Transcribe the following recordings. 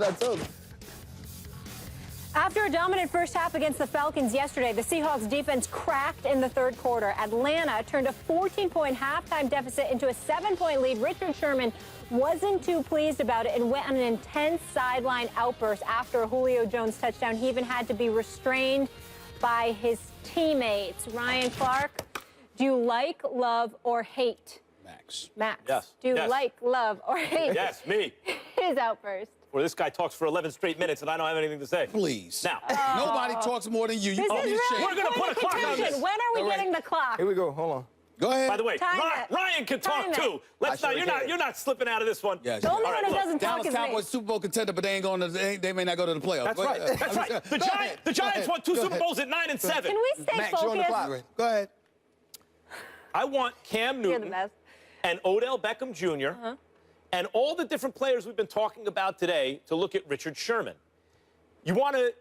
I told you. After a dominant first half against the Falcons yesterday, the Seahawks defense cracked in the third quarter. Atlanta turned a 14-point halftime deficit into a 7-point lead. Richard Sherman wasn't too pleased about it and went on an intense sideline outburst after a Julio Jones touchdown. He even had to be restrained by his teammates. Ryan Clark, do you like, love, or hate? Max. Yes. Do you Yes. like, love, or hate? Yes, me. His outburst. Where this guy talks for 11 straight minutes and I don't have anything to say. Please. Now. Nobody talks more than you. You This call is me really ashamed. We're gonna put a clock on this. When are we All right. getting the clock? Here we go. Hold on. Go ahead. By the way, Time it. Ryan can talk Time it. too. Let's not. You're not slipping out of this one. Yeah, The only all one who look, doesn't talk Dallas is me. Cowboys Super Bowl contender, but they ain't going to. They may not go to the playoffs. That's Go right. ahead. That's right. The Go ahead. Giants won 2 Go Super ahead. Bowls at 9 and 7. Can we stay Max, you're on the focused? clock. Go ahead. I want Cam You're the Newton best. and Odell Beckham Jr. And all the different players we've been talking about today to look at Richard Sherman. You want to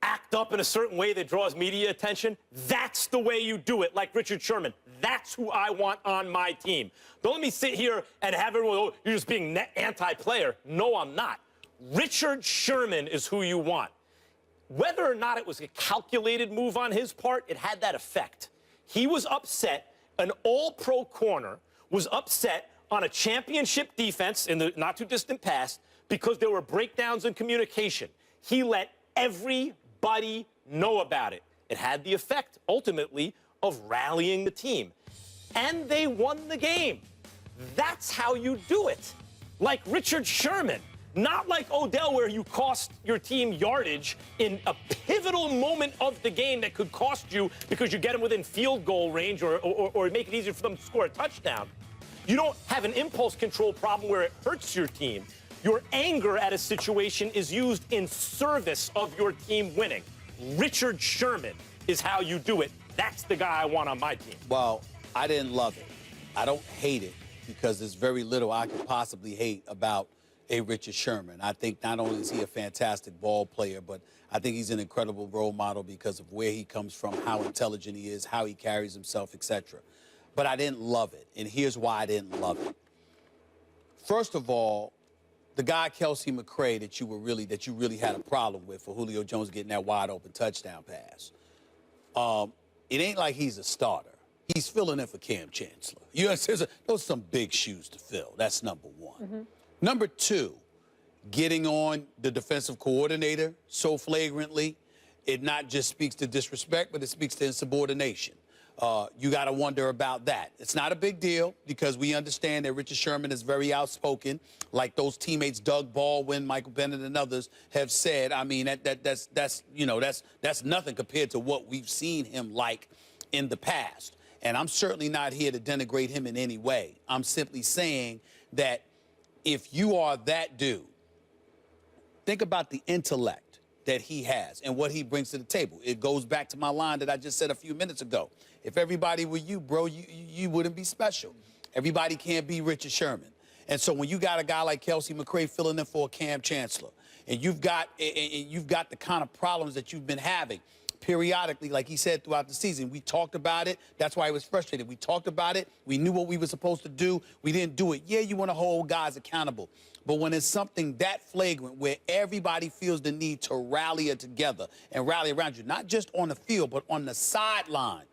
act up in a certain way that draws media attention? That's the way you do it, like Richard Sherman. That's who I want on my team. Don't let me sit here and have everyone, oh, you're just being anti-player. No, I'm not. Richard Sherman is who you want. Whether or not it was a calculated move on his part, it had that effect. He was upset. An all-pro corner was upset on a championship defense in the not-too-distant past because there were breakdowns in communication. He let everybody know about it. It had the effect, ultimately, of rallying the team. And they won the game. That's how you do it. Like Richard Sherman. Not like Odell, where you cost your team yardage in a pivotal moment of the game that could cost you because you get them within field goal range or make it easier for them to score a touchdown. You don't have an impulse control problem where it hurts your team. Your anger at a situation is used in service of your team winning. Richard Sherman is how you do it. That's the guy I want on my team. Well, I didn't love it. I don't hate it because there's very little I could possibly hate about a Richard Sherman. I think not only is he a fantastic ball player, but I think he's an incredible role model because of where he comes from, how intelligent he is, how he carries himself, etc. But I didn't love it, and here's why I didn't love it. First of all, the guy Kelsey McCray that you really had a problem with for Julio Jones getting that wide open touchdown pass. It ain't like he's a starter. He's filling in for Cam Chancellor. You know, those are some big shoes to fill. That's number one. Number two, getting on the defensive coordinator so flagrantly, it not just speaks to disrespect, but it speaks to insubordination. You got to wonder about that. It's not a big deal because we understand that Richard Sherman is very outspoken, like those teammates Doug Baldwin, Michael Bennett, and others have said. I mean, that's nothing compared to what we've seen him like in the past. And I'm certainly not here to denigrate him in any way. I'm simply saying that if you are that dude, think about the intellect that he has and what he brings to the table. It goes back to my line that I just said a few minutes ago. If everybody were you, bro, you wouldn't be special. Everybody can't be Richard Sherman. And so when you got a guy like Kelsey McCray filling in for Cam Chancellor, and you've got the kind of problems that you've been having periodically, like he said, throughout the season. We talked about it. That's why he was frustrated. We talked about it. We knew what we were supposed to do. We didn't do it. Yeah, you want to hold guys accountable. But when it's something that flagrant where everybody feels the need to rally together and rally around you, not just on the field, but on the sideline,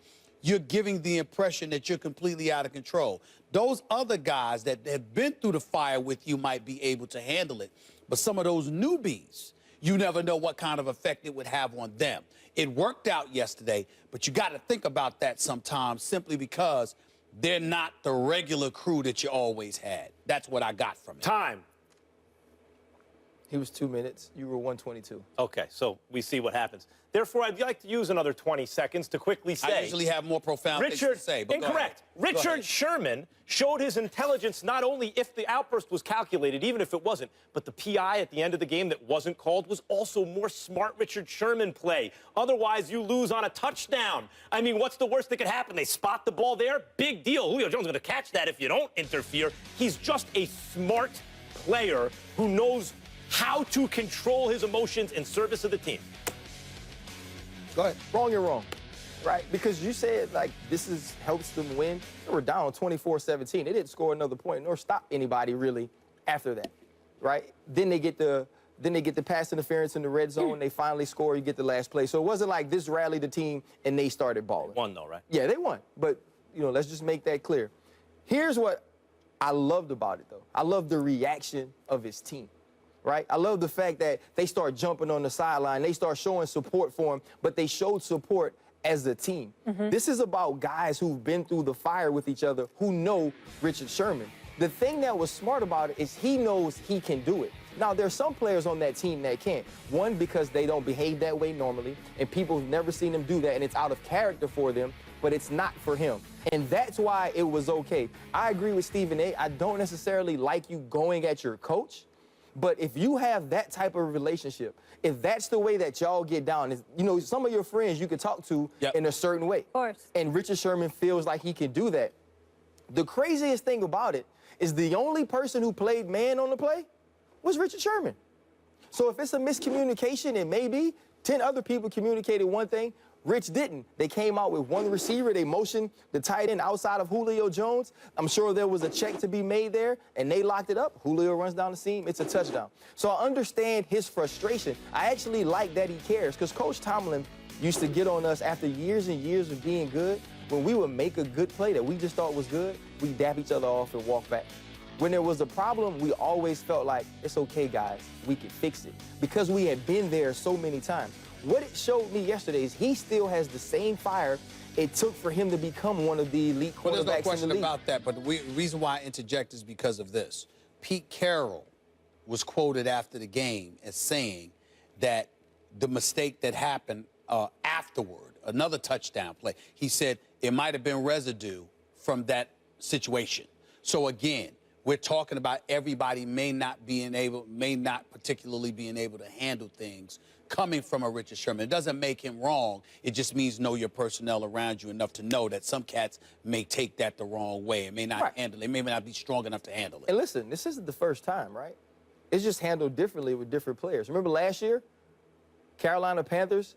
you're giving the impression that you're completely out of control. Those other guys that have been through the fire with you might be able to handle it. But some of those newbies, you never know what kind of effect it would have on them. It worked out yesterday, but you got to think about that sometimes simply because they're not the regular crew that you always had. That's what I got from it. Time. He was 2 minutes. You were 122. Okay, so we see what happens. Therefore, I'd like to use another 20 seconds to quickly say... I usually have more profound things to say, but incorrect. Richard Sherman showed his intelligence not only if the outburst was calculated, even if it wasn't, but the PI at the end of the game that wasn't called was also more smart Richard Sherman play. Otherwise, you lose on a touchdown. I mean, what's the worst that could happen? They spot the ball there? Big deal. Julio Jones is going to catch that if you don't interfere. He's just a smart player who knows how to control his emotions in service of the team. Go ahead. Wrong, you're wrong, right? Because you said, like, helps them win. They were down 24-17. They didn't score another point nor stop anybody, really, after that, right? Then they get the then they get the pass interference in the red zone, they finally score, you get the last play. So it wasn't like this rallied the team and they started balling. Won, though, right? Yeah, they won. But, you know, let's just make that clear. Here's what I loved about it, though. I love the reaction of his team, right? I love the fact that they start jumping on the sideline. They start showing support for him, but they showed support as a team. This is about guys who've been through the fire with each other who know Richard Sherman. The thing that was smart about it is he knows he can do it. Now, there's some players on that team that can't. One, because they don't behave that way normally, and people have never seen them do that, and it's out of character for them, but it's not for him. And that's why it was okay. I agree with Stephen A. I don't necessarily like you going at your coach, but if you have that type of relationship, if that's the way that y'all get down, you know, some of your friends you could talk to in a certain way. Of course. And Richard Sherman feels like he can do that. The craziest thing about it is the only person who played man on the play was Richard Sherman. So if it's a miscommunication, and maybe 10 other people communicated one thing, Rich didn't. They came out with one receiver. They motioned the tight end outside of Julio Jones. I'm sure there was a check to be made there, and they locked it up. Julio runs down the seam. It's a touchdown. So I understand his frustration. I actually like that he cares, because Coach Tomlin used to get on us after years and years of being good. When we would make a good play that we just thought was good, we dap each other off and walk back. When there was a problem, we always felt like, it's okay, guys, we can fix it, because we had been there so many times. What it showed me yesterday is he still has the same fire it took for him to become one of the elite quarterbacks Well, there's no in the question league. about that, but the reason why I interject is because of this. Pete Carroll was quoted after the game as saying that the mistake that happened afterward, another touchdown play, he said it might have been residue from that situation. So again, we're talking about everybody may not particularly being able to handle things coming from a Richard Sherman. It doesn't make him wrong. It just means know your personnel around you enough to know that some cats may take that the wrong way. It may not handle it. It may not be strong enough to handle it. And listen, this isn't the first time, right? It's just handled differently with different players. Remember last year, Carolina Panthers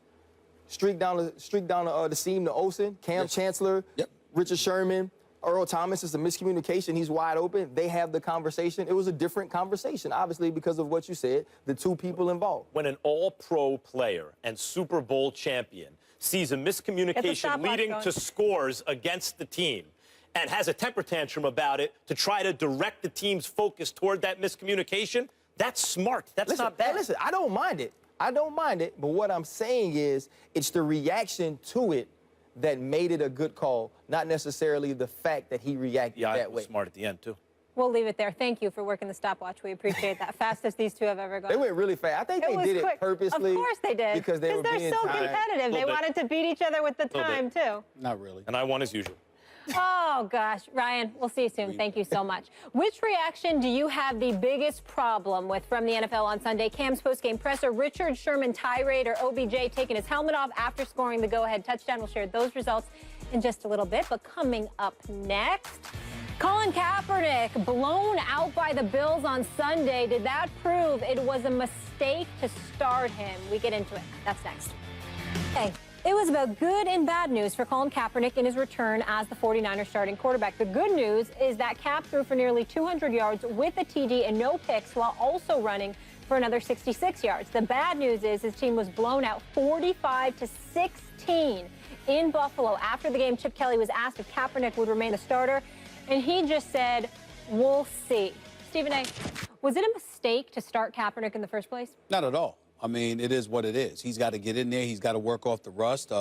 streaked down the seam to Olsen, Cam Chancellor, Richard Sherman, Earl Thomas. Is a miscommunication. He's wide open. They have the conversation. It was a different conversation, obviously, because of what you said, the two people involved. When an all-pro player and Super Bowl champion sees a miscommunication leading to scores against the team and has a temper tantrum about it to try to direct the team's focus toward that miscommunication, that's smart. That's not bad. Listen, I don't mind it. I don't mind it. But what I'm saying is it's the reaction to it that made it a good call, not necessarily the fact that he reacted that way. Smart at the end, too. We'll leave it there. Thank you for working the stopwatch. We appreciate that. Fastest these two have ever gone. They went really fast. I think they did it purposely. Of course they did. Because they're so competitive. They wanted to beat each other with the time, too. Not really. And I won as usual. Oh, gosh. Ryan, we'll see you soon. Thank you so much. Which reaction do you have the biggest problem with from the NFL on Sunday? Cam's postgame presser, Richard Sherman tirade, or OBJ taking his helmet off after scoring the go-ahead touchdown? We'll share those results in just a little bit. But coming up next, Colin Kaepernick blown out by the Bills on Sunday. Did that prove it was a mistake to start him? We get into it. That's next. Hey. It was about good and bad news for Colin Kaepernick in his return as the 49ers starting quarterback. The good news is that Cap threw for nearly 200 yards with a TD and no picks while also running for another 66 yards. The bad news is his team was blown out 45-16 in Buffalo. After the game, Chip Kelly was asked if Kaepernick would remain the starter, and he just said, "We'll see." Stephen A., was it a mistake to start Kaepernick in the first place? Not at all. I mean, it is what it is. He's got to get in there. He's got to work off the rust.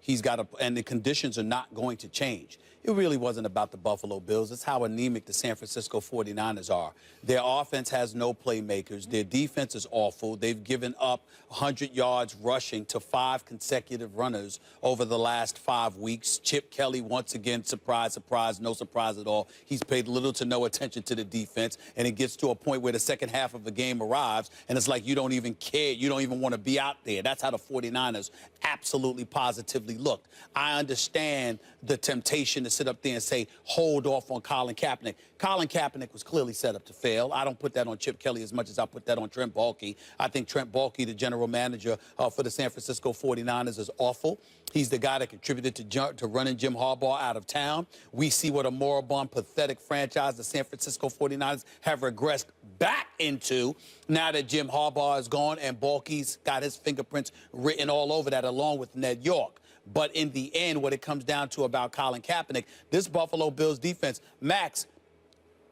He's got to, and the conditions are not going to change. It really wasn't about the Buffalo Bills. It's how anemic the San Francisco 49ers are. Their offense has no playmakers. Their defense is awful. They've given up 100 yards rushing to 5 consecutive runners over the last 5 weeks. Chip Kelly, once again, surprise, surprise, no surprise at all. He's paid little to no attention to the defense, and it gets to a point where the second half of the game arrives, and it's like you don't even care. You you don't even want to be out there. That's how the 49ers absolutely positively looked. I understand the temptation to sit up there and say, hold off on Colin Kaepernick. Colin Kaepernick was clearly set up to fail. I don't put that on Chip Kelly as much as I put that on Trent Baalke. I think Trent Baalke, the general manager for the San Francisco 49ers, is awful. He's the guy that contributed to running Jim Harbaugh out of town. We see what a moribund, pathetic franchise the San Francisco 49ers have regressed back into now that Jim Harbaugh is gone and Baalke's got his fingerprints written all over that, along with Ned York. But in the end, what it comes down to about Colin Kaepernick, this Buffalo Bills defense, Max,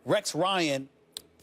Rex Ryan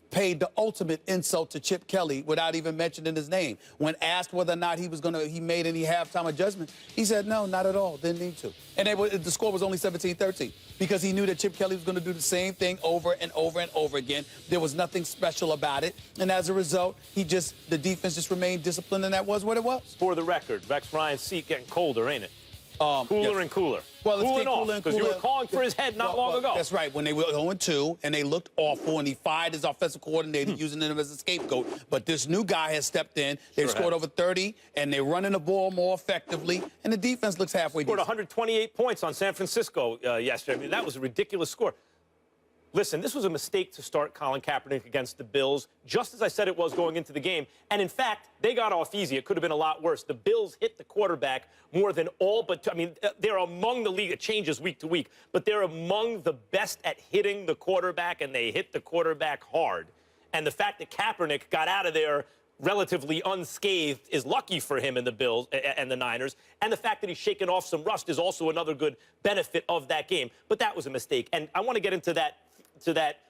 paid the ultimate insult to Chip Kelly without even mentioning his name. When asked whether or not he made any halftime adjustments, he said no, not at all, didn't need to. And the score was only 17-13 because he knew that Chip Kelly was going to do the same thing over and over and over again. There was nothing special about it. And as a result, the defense just remained disciplined, and that was what it was. For the record, Rex Ryan's seat getting colder, ain't it? Cooler and cooler. Well, it's cooling off, cooler and because you cooler. were calling for his head not long ago. That's right, when they were 0-2, and they looked awful, and he fired his offensive coordinator using him as a scapegoat. But this new guy has stepped in. They've scored over 30, and they're running the ball more effectively, and the defense looks halfway decent. Scored 128 points on San Francisco yesterday. I mean, that was a ridiculous score. Listen, this was a mistake to start Colin Kaepernick against the Bills, just as I said it was going into the game. And, in fact, they got off easy. It could have been a lot worse. The Bills hit the quarterback more than all but – I mean, they're among the league. It changes week to week. But they're among the best at hitting the quarterback, and they hit the quarterback hard. And the fact that Kaepernick got out of there relatively unscathed is lucky for him and the Bills and the Niners. And the fact that he's shaken off some rust is also another good benefit of that game. But that was a mistake. And I want to get into that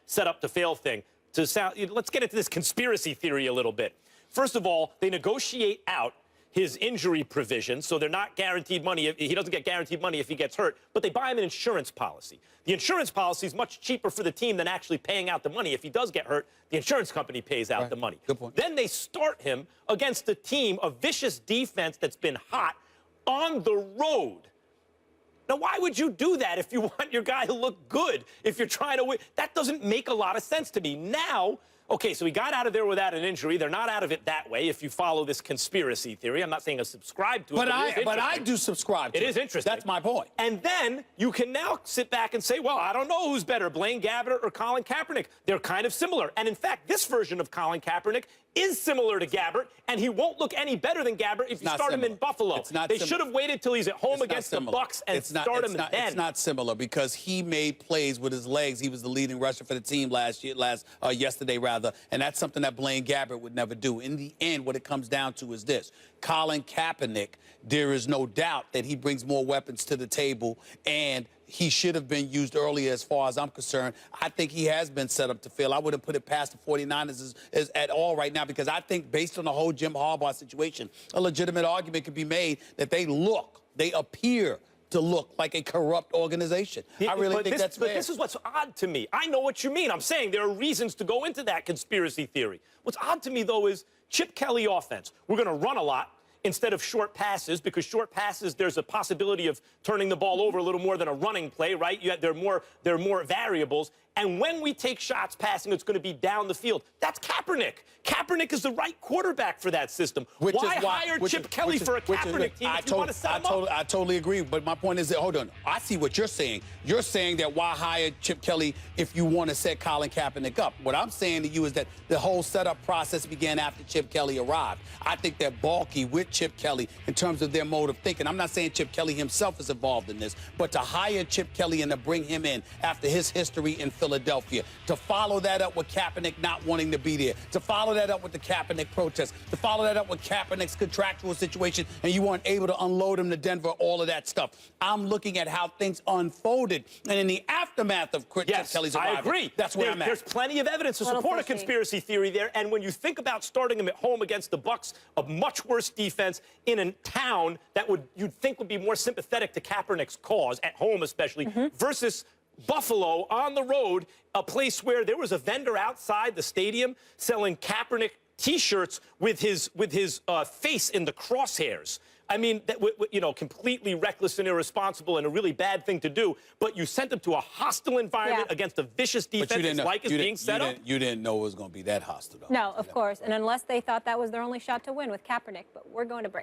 set up to fail thing. Let's get into this conspiracy theory a little bit. First of all, they negotiate out his injury provision, so they're not guaranteed money. He doesn't get guaranteed money if he gets hurt, but they buy him an insurance policy. The insurance policy is much cheaper for the team than actually paying out the money. If he does get hurt, the insurance company pays out the money. Good point. Then they start him against a team, a vicious defense that's been hot, on the road. Now, why would you do that if you want your guy to look good, if you're trying to win? That doesn't make a lot of sense to me. Now, okay, so he got out of there without an injury. They're not out of it that way if you follow this conspiracy theory. I'm not saying I subscribe to it, but I do subscribe to it. It is interesting. That's my point. And then you can now sit back and say, well, I don't know who's better, Blaine Gabbert or Colin Kaepernick. They're kind of similar. And, in fact, this version of Colin Kaepernick is similar to Gabbert, and he won't look any better than Gabbert if you start him in Buffalo. They should have waited till he's at home against the Bucs and start him then. It's not similar because he made plays with his legs. He was the leading rusher for the team yesterday, and that's something that Blaine Gabbert would never do. In the end, what it comes down to is this. Colin Kaepernick, there is no doubt that he brings more weapons to the table, and he should have been used earlier as far as I'm concerned. I think he has been set up to fail. I wouldn't put it past the 49ers at all right now because I think based on the whole Jim Harbaugh situation, a legitimate argument could be made that they appear to look like a corrupt organization. I really think that's fair. But this is what's odd to me. I know what you mean. I'm saying there are reasons to go into that conspiracy theory. What's odd to me, though, is Chip Kelly offense. We're going to run a lot instead of short passes, because short passes, there's a possibility of turning the ball over a little more than a running play, right? There are more variables. And when we take shots passing, it's going to be down the field. That's Kaepernick. Kaepernick is the right quarterback for that system. Why hire Chip Kelly for a Kaepernick team if you want to set him up? I totally agree, but my point is that, hold on, I see what you're saying. You're saying that why hire Chip Kelly if you want to set Colin Kaepernick up? What I'm saying to you is that the whole setup process began after Chip Kelly arrived. I think that Baalke with Chip Kelly, in terms of their mode of thinking, I'm not saying Chip Kelly himself is involved in this, but to hire Chip Kelly and to bring him in after his history in Philadelphia, to follow that up with Kaepernick not wanting to be there, to follow that up with the Kaepernick protest, to follow that up with Kaepernick's contractual situation, and you weren't able to unload him to Denver, all of that stuff. I'm looking at how things unfolded, and in the aftermath of Chip Kelly's arrival, I agree. That's where I'm at. There's plenty of evidence to support a conspiracy theory there, and when you think about starting him at home against the Bucs, a much worse defense in a town that you'd think would be more sympathetic to Kaepernick's cause, at home especially, versus Buffalo on the road, a place where there was a vendor outside the stadium selling Kaepernick T-shirts with his face in the crosshairs. I mean, you know, completely reckless and irresponsible and a really bad thing to do. But you sent him to a hostile environment against a vicious defense like is being set up. You didn't know it was going to be that hostile, though. No, of course. And unless they thought that was their only shot to win with Kaepernick. But we're going to break.